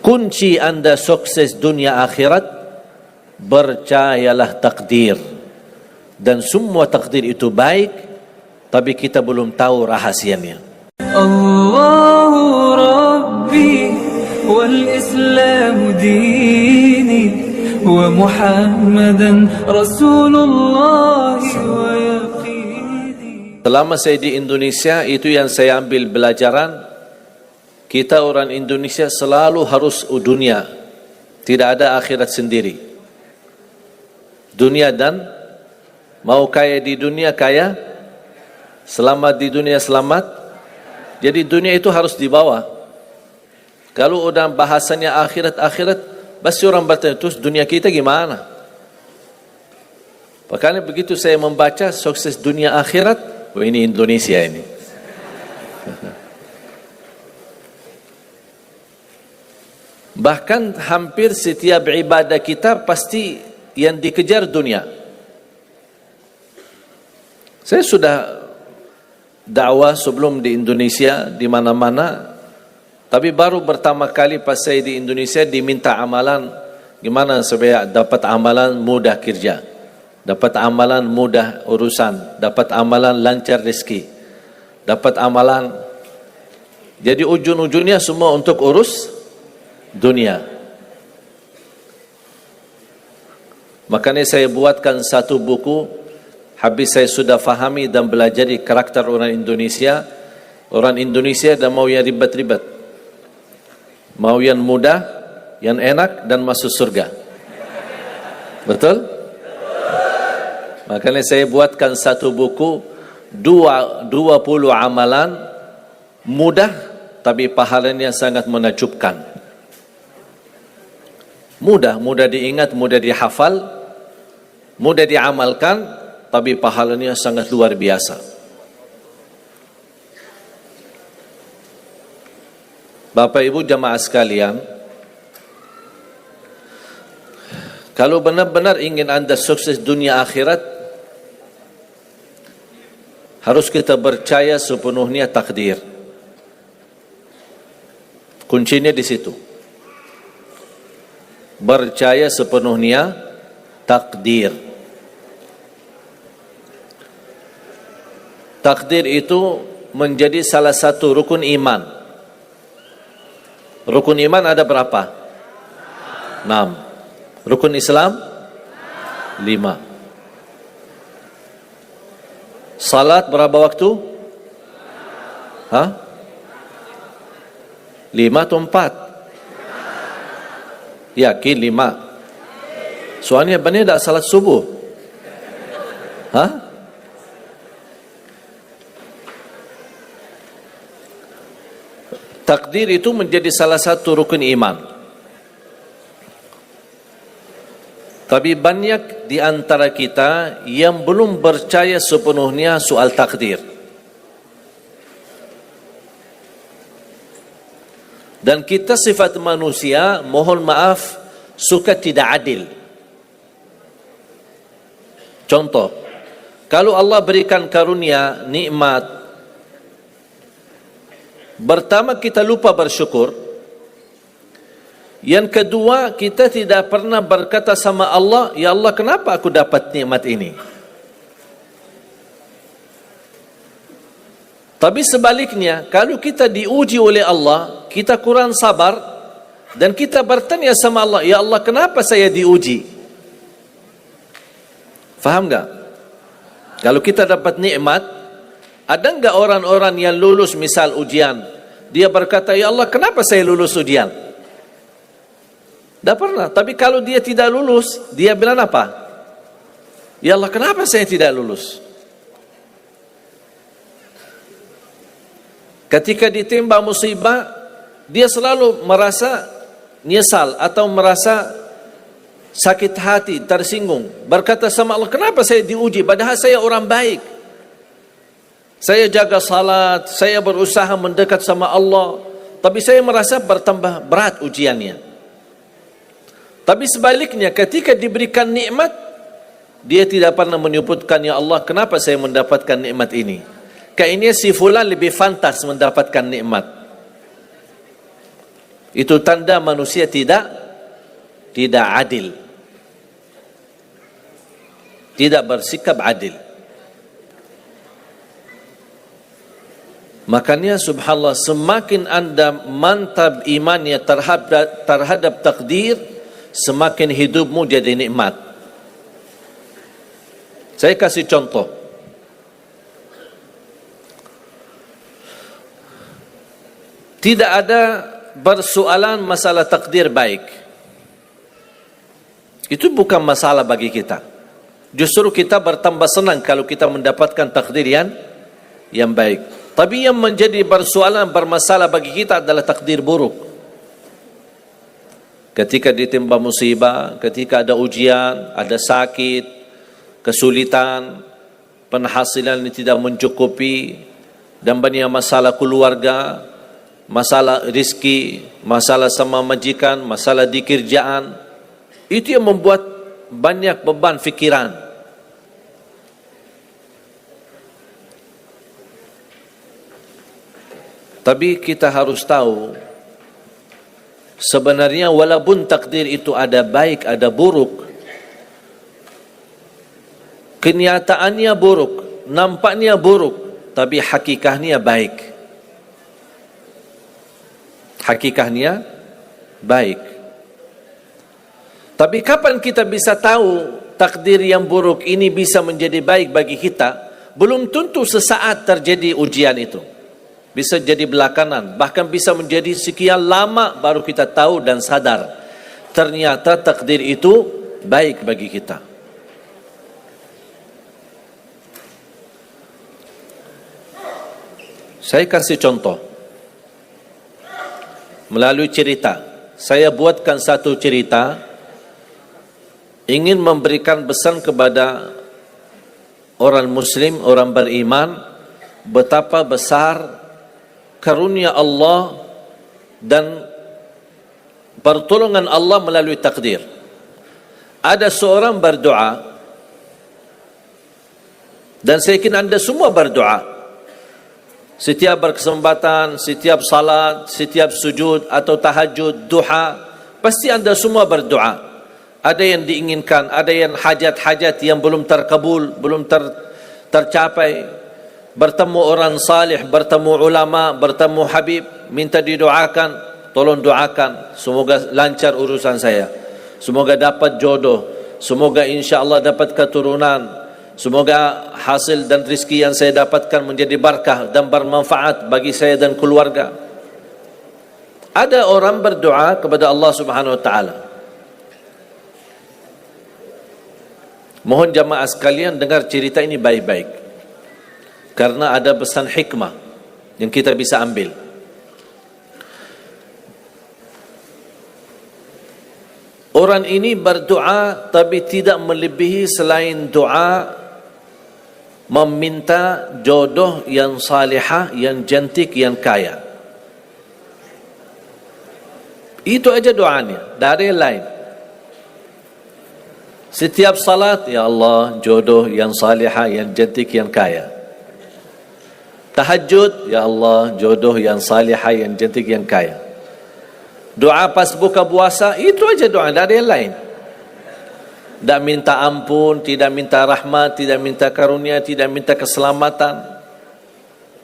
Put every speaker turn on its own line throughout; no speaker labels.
Kunci anda sukses dunia akhirat, percayalah takdir. Dan semua takdir itu baik, tapi kita belum tahu rahasianya.
Allahu Rabbi wal Islam dini wa Muhammadan Rasulullah wa yaqini.
Selama saya di Indonesia, itu yang saya ambil belajaran. Kita orang Indonesia selalu harus dunia, tidak ada akhirat sendiri. Dunia dan mau kaya di dunia kaya, selamat di dunia selamat. Jadi dunia itu harus dibawa. Kalau udah bahasanya akhirat, pasti orang bertanya, terus dunia kita gimana? Makanya begitu saya membaca sukses dunia akhirat, ini Indonesia ini. Bahkan hampir setiap ibadah kita pasti yang dikejar dunia. Saya sudah dakwah sebelum di Indonesia, di mana-mana. Tapi baru pertama kali pas saya di Indonesia diminta amalan, gimana supaya dapat amalan mudah kerja, dapat amalan mudah urusan, dapat amalan lancar rezeki, dapat amalan. Jadi ujung-ujungnya semua untuk urus dunia. Makanya saya buatkan satu buku. Habis saya sudah fahami dan belajari karakter orang Indonesia. Orang Indonesia dan mau yang ribet-ribet, mau yang mudah, yang enak dan masuk surga. Betul? Makanya saya buatkan satu buku 20 amalan mudah tapi pahalanya sangat menakjubkan. Mudah diingat, mudah dihafal, mudah diamalkan, tapi pahalanya sangat luar biasa. Bapak Ibu jamaah sekalian, kalau benar-benar ingin anda sukses dunia akhirat, harus kita percaya sepenuhnya takdir. Kuncinya di situ. Percaya sepenuhnya takdir. Takdir itu menjadi salah satu rukun iman. Rukun iman ada berapa? 6. Rukun Islam 5. Salat berapa waktu? 5 atau 4? Yakin 5. Soalnya benar tak salat subuh? Takdir itu menjadi salah satu rukun iman. Tapi banyak di antara kita yang belum percaya sepenuhnya soal takdir. Dan kita sifat manusia, mohon maaf, suka tidak adil. Contoh, kalau Allah berikan karunia, nikmat, pertama kita lupa bersyukur. Yang kedua, kita tidak pernah berkata sama Allah, ya Allah kenapa aku dapat nikmat ini? Tapi sebaliknya, kalau kita diuji oleh Allah, kita kurang sabar, dan kita bertanya sama Allah, ya Allah kenapa saya diuji? Faham enggak? Kalau kita dapat nikmat, ada enggak orang-orang yang lulus misal ujian, dia berkata, ya Allah kenapa saya lulus ujian? Tak pernah. Tapi kalau dia tidak lulus, dia bilang apa? Ya Allah kenapa saya tidak lulus? Ketika ditimpa musibah, dia selalu merasa nyesal atau merasa sakit hati, tersinggung. Berkata sama Allah, kenapa saya diuji? Padahal saya orang baik. Saya jaga salat, saya berusaha mendekat sama Allah. Tapi saya merasa bertambah berat ujiannya. Tapi sebaliknya, ketika diberikan nikmat, dia tidak pernah menyebutkan, ya Allah kenapa saya mendapatkan nikmat ini? Kayaknya si fulan lebih fantas mendapatkan nikmat. Itu tanda manusia tidak adil, tidak bersikap adil. Makanya subhanallah, semakin anda mantap imannya terhadap takdir, semakin hidupmu jadi nikmat. Saya kasih contoh. Tidak ada persoalan masalah takdir baik. Itu bukan masalah bagi kita. Justru kita bertambah senang kalau kita mendapatkan takdir yang baik. Tapi yang menjadi persoalan bermasalah bagi kita adalah takdir buruk. Ketika ditimpa musibah, ketika ada ujian, ada sakit, kesulitan, penghasilan yang tidak mencukupi, dan banyak masalah keluarga, masalah rizki, masalah sama majikan, masalah di kerjaan, itu yang membuat banyak beban fikiran. Tapi kita harus tahu, sebenarnya walaupun takdir itu ada baik, ada buruk, kenyataannya buruk, nampaknya buruk, tapi hakikahnya baik. Hakikahnya baik. Tapi kapan kita bisa tahu takdir yang buruk ini bisa menjadi baik bagi kita? Belum tentu sesaat terjadi ujian itu. Bisa jadi belakangan, bahkan bisa menjadi sekian lama baru kita tahu dan sadar ternyata takdir itu baik bagi kita. Saya kasih contoh melalui cerita. Saya buatkan satu cerita, ingin memberikan pesan kepada orang muslim, orang beriman, betapa besar karunia Allah dan pertolongan Allah melalui takdir. Ada seorang berdoa, dan saya yakin anda semua berdoa. Setiap berkesempatan, setiap salat, setiap sujud atau tahajud, duha, pasti anda semua berdoa. Ada yang diinginkan, ada yang hajat-hajat yang belum terkabul, belum tercapai. Bertemu orang salih, bertemu ulama, bertemu habib, minta didoakan, tolong doakan, semoga lancar urusan saya, semoga dapat jodoh, semoga insya Allah dapat keturunan, semoga hasil dan rezeki yang saya dapatkan menjadi berkah dan bermanfaat bagi saya dan keluarga. Ada orang berdoa kepada Allah Subhanahu wa taala. Mohon jamaah sekalian dengar cerita ini baik-baik, karena ada pesan hikmah yang kita bisa ambil. Orang ini berdoa tapi tidak melebihi selain doa meminta jodoh yang salihah, yang cantik, yang kaya. Itu aja doanya, dari lain. Setiap salat, ya Allah, jodoh yang salihah, yang cantik, yang kaya. Tahajud, ya Allah, jodoh yang salihah, yang cantik, yang kaya. Doa pas buka puasa, itu aja doa, tidak ada yang lain. Tidak minta ampun, tidak minta rahmat, tidak minta karunia, tidak minta keselamatan.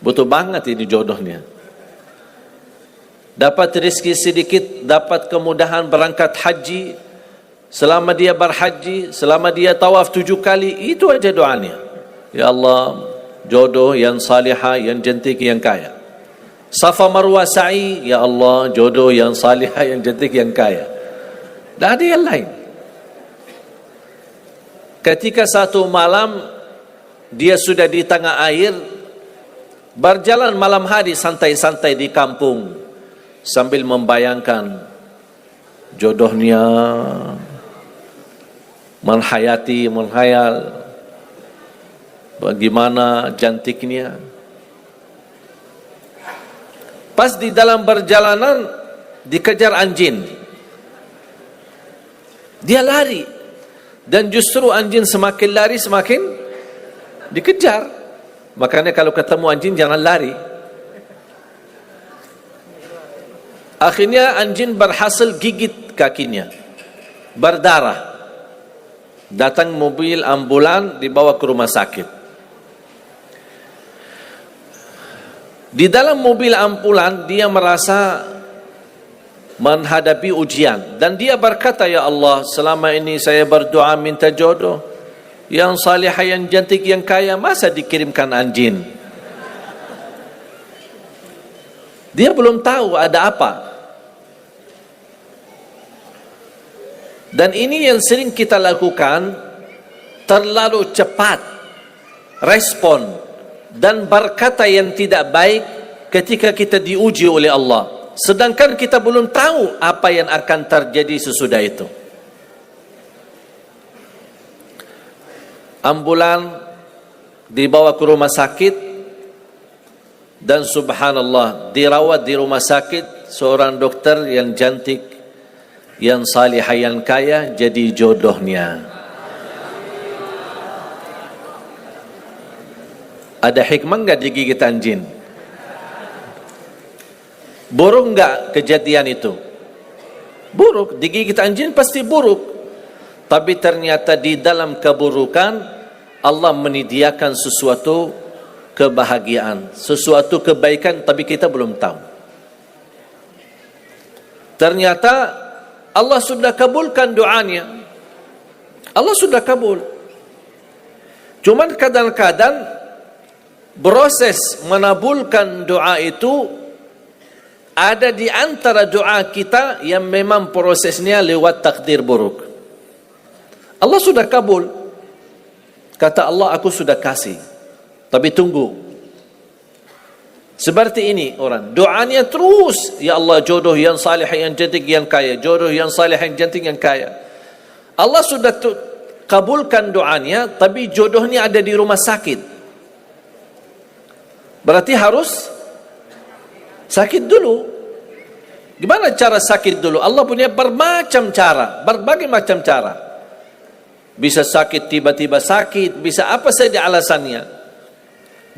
Butuh banget ini jodohnya. Dapat rezeki sedikit, dapat kemudahan berangkat haji. Selama dia berhaji, selama dia tawaf 7 kali, itu aja doanya. Ya Allah, jodoh yang salihah, yang cantik, yang kaya. Safa Marwah sa'i, ya Allah, jodoh yang salihah, yang cantik, yang kaya. Tak ada yang lain. Ketika satu malam dia sudah di tengah air, berjalan malam hari santai-santai di kampung sambil membayangkan jodohnya, menghayal bagaimana cantiknya. Pas di dalam perjalanan dikejar anjing. Dia lari, dan justru anjing semakin lari semakin dikejar. Makanya kalau ketemu anjing jangan lari. Akhirnya anjing berhasil gigit kakinya, berdarah. Datang mobil ambulan, dibawa ke rumah sakit. Di dalam mobil ambulan dia merasa menghadapi ujian, dan dia berkata, ya Allah, selama ini saya berdoa minta jodoh yang salihah, yang cantik, yang kaya, masa dikirimkan anjing? Dia belum tahu ada apa. Dan ini yang sering kita lakukan, terlalu cepat respon dan berkata yang tidak baik ketika kita diuji oleh Allah, sedangkan kita belum tahu apa yang akan terjadi sesudah itu. Ambulan dibawa ke rumah sakit, dan subhanallah, dirawat di rumah sakit seorang dokter yang cantik, yang salihah, yang kaya, jadi jodohnya. Ada hikmah enggak digigit anjing? Buruk enggak kejadian itu? Buruk, digigit anjing pasti buruk. Tapi ternyata di dalam keburukan Allah menyediakan sesuatu kebahagiaan, sesuatu kebaikan, tapi kita belum tahu. Ternyata Allah sudah kabulkan doanya. Allah sudah kabul. Cuman kadang-kadang proses menabulkan doa itu ada di antara doa kita yang memang prosesnya lewat takdir buruk. Allah sudah kabul. Kata Allah, aku sudah kasih. Tapi tunggu. Seperti ini orang, doanya terus, ya Allah, jodoh yang salih, yang cantik, yang kaya, jodoh yang salih, yang cantik, yang kaya. Allah sudah kabulkan doanya, tapi jodohnya ada di rumah sakit. Berarti harus sakit dulu. Gimana cara sakit dulu? Allah punya bermacam cara, berbagai macam cara. Bisa sakit, tiba-tiba sakit, bisa apa saja alasannya.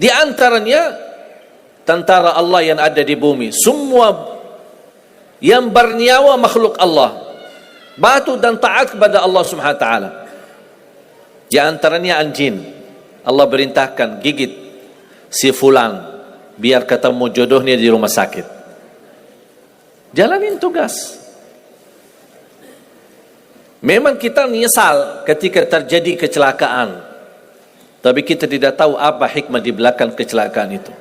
Di antaranya tentara Allah yang ada di bumi, semua yang bernyawa makhluk Allah, batu dan taat kepada Allah Subhanahu wa taala. Di antaranya anjing. Allah perintahkan gigit si fulan biar ketemu jodohnya di rumah sakit. Jalanin tugas. Memang kita menyesal ketika terjadi kecelakaan, tapi kita tidak tahu apa hikmah di belakang kecelakaan itu.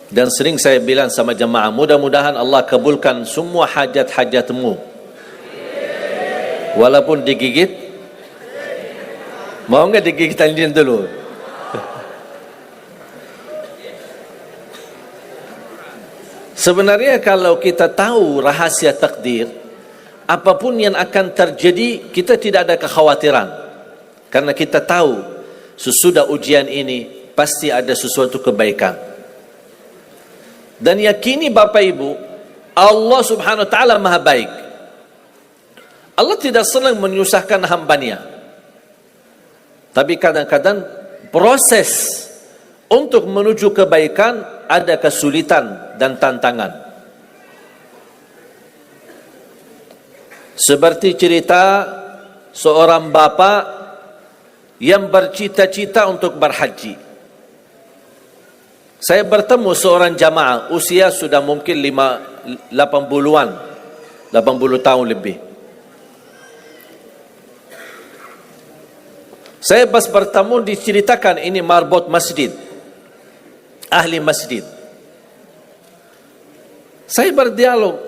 Dan sering saya bilang sama jemaah, mudah-mudahan Allah kabulkan semua hajat-hajatmu. Walaupun digigit, mau enggak digigit anjing dulu? Sebenarnya kalau kita tahu rahasia takdir, apapun yang akan terjadi, kita tidak ada kekhawatiran. Karena kita tahu sesudah ujian ini pasti ada sesuatu kebaikan. Dan yakini Bapak Ibu, Allah Subhanahu wa taala Maha baik. Allah tidak senang menyusahkan hambanya. Tapi kadang-kadang proses untuk menuju kebaikan ada kesulitan dan tantangan. Seperti cerita seorang bapak yang bercita-cita untuk berhaji. Saya bertemu seorang jamaah, usia sudah mungkin 80-an, 80 tahun lebih. Saya pas bertemu diceritakan ini marbot masjid, ahli masjid. Saya berdialog,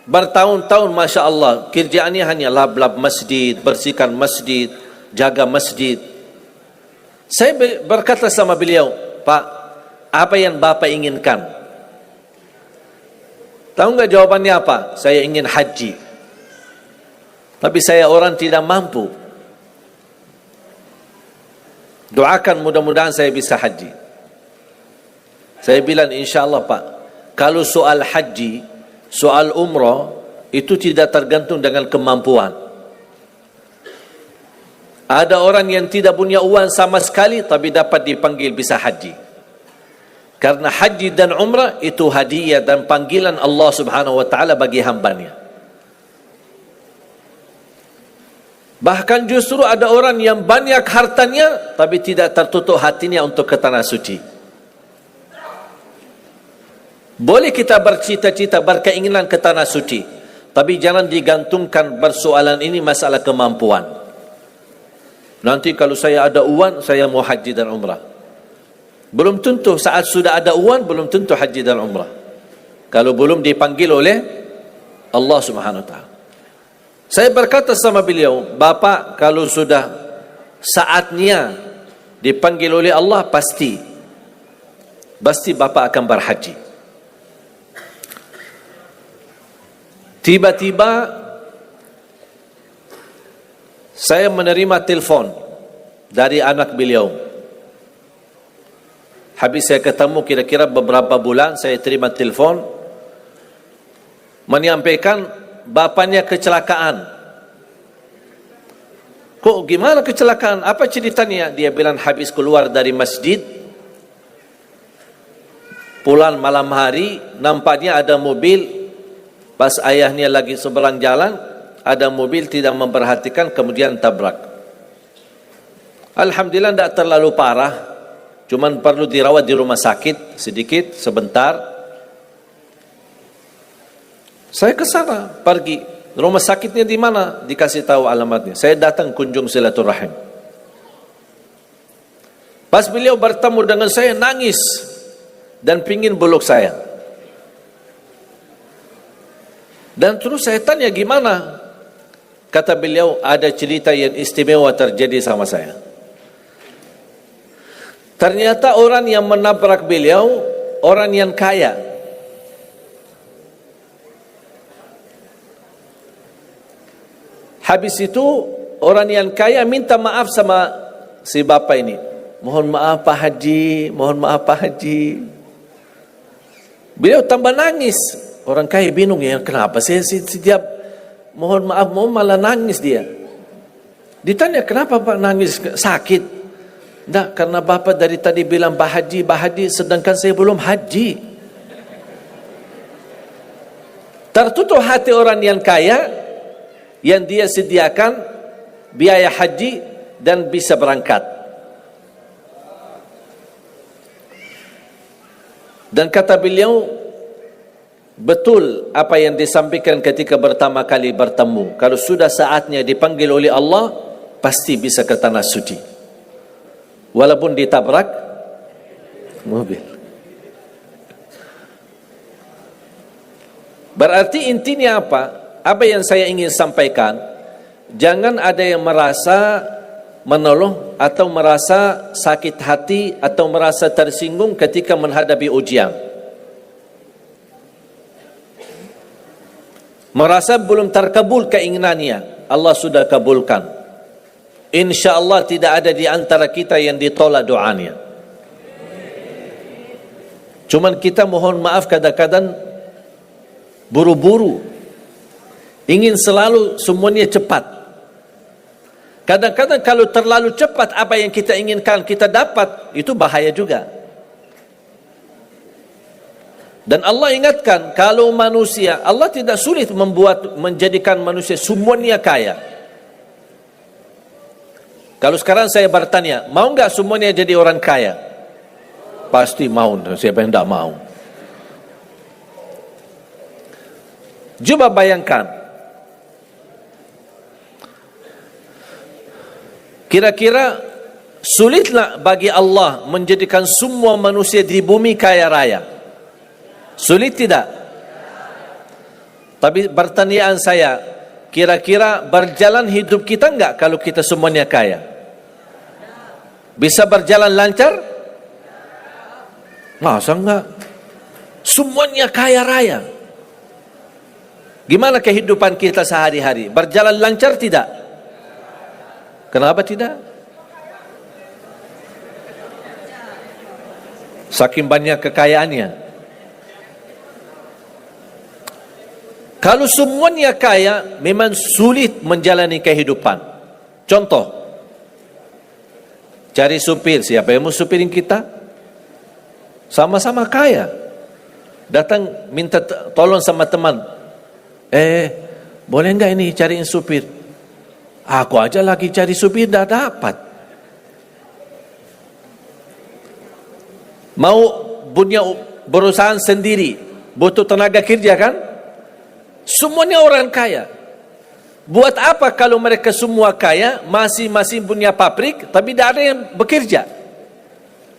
bertahun-tahun Masya Allah, kerjaannya hanya lap-lap masjid, bersihkan masjid, jaga masjid. Saya berkata sama beliau, Pak, apa yang Bapak inginkan? Tahu enggak jawabannya apa? Saya ingin haji. Tapi saya orang tidak mampu. Doakan mudah-mudahan saya bisa haji. Saya bilang insyaAllah Pak, kalau soal haji, soal umrah, itu tidak tergantung dengan kemampuan. Ada orang yang tidak punya uang sama sekali, tapi dapat dipanggil bisa haji. Karena haji dan umrah itu hadiah dan panggilan Allah Subhanahu wa taala bagi hambanya. Bahkan justru ada orang yang banyak hartanya tapi tidak tertutup hatinya untuk ke tanah suci. Boleh kita bercita-cita, berkeinginan ke tanah suci, tapi jangan digantungkan persoalan ini masalah kemampuan. Nanti kalau saya ada uang, saya mau haji dan umrah. Belum tentu saat sudah ada uang, belum tentu haji dan umrah. Kalau belum dipanggil oleh Allah Subhanahu wa taala. Saya berkata sama beliau, Bapak kalau sudah saatnya dipanggil oleh Allah, pasti Bapak akan berhaji. Tiba-tiba saya menerima telefon dari anak beliau. Habis saya ketemu kira-kira beberapa bulan, saya terima telefon menyampaikan bapaknya kecelakaan. Kok gimana kecelakaan? Apa ceritanya? Dia bilang habis keluar dari masjid, pulang malam hari, nampaknya ada mobil, pas ayahnya lagi seberang jalan, ada mobil tidak memperhatikan, kemudian tabrak. Alhamdulillah tidak terlalu parah, cuman perlu dirawat di rumah sakit sedikit, sebentar. Saya ke sana, pergi. Rumah sakitnya di mana? Dikasih tahu alamatnya. Saya datang kunjung silaturahim. Pas beliau bertemu dengan saya, nangis dan pingin peluk saya. Dan terus saya tanya gimana? Kata beliau, ada cerita yang istimewa terjadi sama saya. Ternyata orang yang menabrak beliau, orang yang kaya. Habis itu orang yang kaya minta maaf sama si bapak ini. Mohon maaf Pak Haji, mohon maaf Pak Haji. Beliau tambah nangis. Orang kaya bingung ya, kenapa saya setiap mohon maaf malah nangis dia. Ditanya kenapa Pak nangis, sakit? Tidak, karena bapak dari tadi bilang Pak Haji, sedangkan saya belum haji. Tertutup hati orang yang kaya, yang dia sediakan biaya haji dan bisa berangkat. Dan kata beliau, betul apa yang disampaikan ketika pertama kali bertemu. Kalau sudah saatnya dipanggil oleh Allah, pasti bisa ke tanah suci. Walaupun ditabrak mobil. Berarti intinya apa? Apa yang saya ingin sampaikan, jangan ada yang merasa menolong atau merasa sakit hati atau merasa tersinggung ketika menghadapi ujian. Merasa belum terkabul keinginannya, Allah sudah kabulkan. InsyaAllah tidak ada di antara kita yang ditolak doanya. Cuman kita mohon maaf kadang-kadang buru-buru, ingin selalu semuanya cepat. Kadang-kadang kalau terlalu cepat apa yang kita inginkan kita dapat, itu bahaya juga. Dan Allah ingatkan, kalau manusia, Allah tidak sulit menjadikan manusia semuanya kaya. Kalau sekarang saya bertanya, mau enggak semuanya jadi orang kaya? Pasti mau, siapa yang tidak mau? Coba bayangkan, kira-kira sulitlah bagi Allah menjadikan semua manusia di bumi kaya raya? Sulit tidak? Tapi pertanyaan saya, kira-kira berjalan hidup kita enggak kalau kita semuanya kaya? Bisa berjalan lancar? Masa enggak? Semuanya kaya raya. Gimana kehidupan kita sehari-hari? Berjalan lancar tidak? Kenapa tidak? Saking banyak kekayaannya. Kalau semuanya kaya, memang sulit menjalani kehidupan. Contoh, cari supir, siapa yang mau supirin kita? Sama-sama kaya. Datang minta tolong sama teman. Boleh enggak ini cariin supir? Aku aja lagi cari supir, dah dapat. Mau punya perusahaan sendiri, butuh tenaga kerja kan? Semuanya orang kaya. Buat apa kalau mereka semua kaya, masing-masing punya pabrik, tapi tidak ada yang bekerja?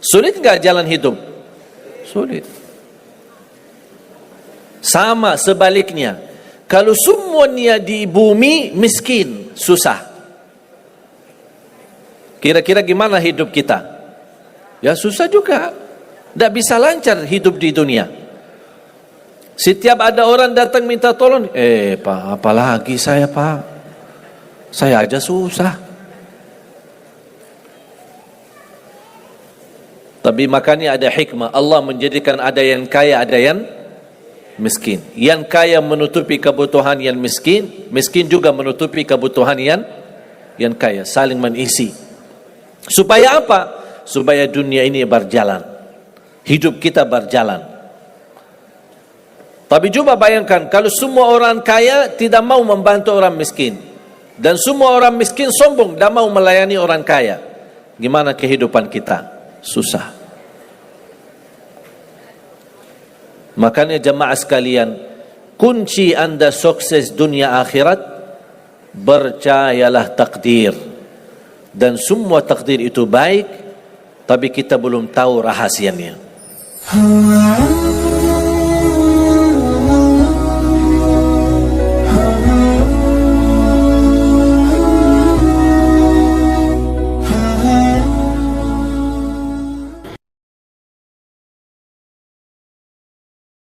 Sulit enggak jalan hidup? Sulit. Sama sebaliknya, kalau semuanya di bumi miskin, susah. Kira-kira gimana hidup kita? Ya susah juga. Tidak bisa lancar hidup di dunia. Setiap ada orang datang minta tolong, Pak, apalagi saya Pak? Saya aja susah. Tapi makanya ada hikmah. Allah menjadikan ada yang kaya, ada yang miskin. Yang kaya menutupi kebutuhan yang miskin, miskin juga menutupi kebutuhan yang kaya, saling mengisi. Supaya apa? Supaya dunia ini berjalan, hidup kita berjalan. Tapi coba bayangkan kalau semua orang kaya tidak mau membantu orang miskin, dan semua orang miskin sombong, tidak mau melayani orang kaya. Gimana kehidupan kita? Susah. Makanya jemaah sekalian, kunci anda sukses dunia akhirat, percayalah takdir. Dan semua takdir itu baik, tapi kita belum tahu rahasianya.